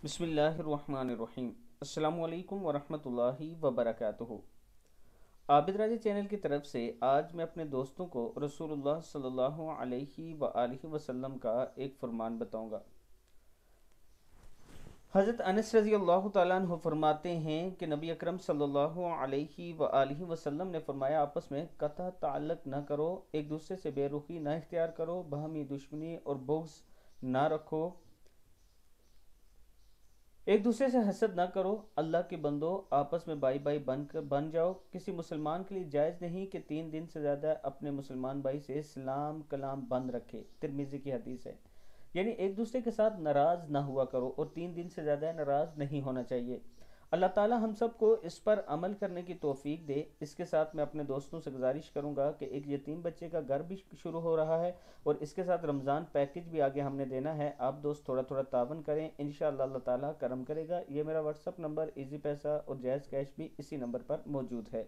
بسم اللہ الرحمن الرحیم۔ السلام علیکم ورحمۃ اللہ وبرکاتہ۔ عابد راجی چینل کی طرف سے آج میں اپنے دوستوں کو رسول اللہ صلی اللہ علیہ وآلہ وسلم کا ایک فرمان بتاؤں گا۔ حضرت انس رضی اللہ تعالیٰ عنہ فرماتے ہیں کہ نبی اکرم صلی اللہ علیہ وآلہ وسلم نے فرمایا، آپس میں قطع تعلق نہ کرو، ایک دوسرے سے بے رخی نہ اختیار کرو، باہمی دشمنی اور بغض نہ رکھو، ایک دوسرے سے حسد نہ کرو، اللہ کے بندو آپس میں بائی بائی بن جاؤ۔ کسی مسلمان کے لیے جائز نہیں کہ 3 دن سے زیادہ اپنے مسلمان بھائی سے سلام کلام بند رکھے، ترمذی کی حدیث ہے۔ یعنی ایک دوسرے کے ساتھ ناراض نہ ہوا کرو اور 3 دن سے زیادہ ناراض نہیں ہونا چاہیے۔ اللہ تعالی ہم سب کو اس پر عمل کرنے کی توفیق دے۔ اس کے ساتھ میں اپنے دوستوں سے گزارش کروں گا کہ ایک یتیم بچے کا گھر بھی شروع ہو رہا ہے اور اس کے ساتھ رمضان پیکج بھی آگے ہم نے دینا ہے۔ آپ دوست تھوڑا تھوڑا تعاون کریں، انشاءاللہ اللہ تعالیٰ کرم کرے گا۔ یہ میرا واٹس اپ نمبر ایزی پیسہ اور جائز کیش بھی اسی نمبر پر موجود ہے۔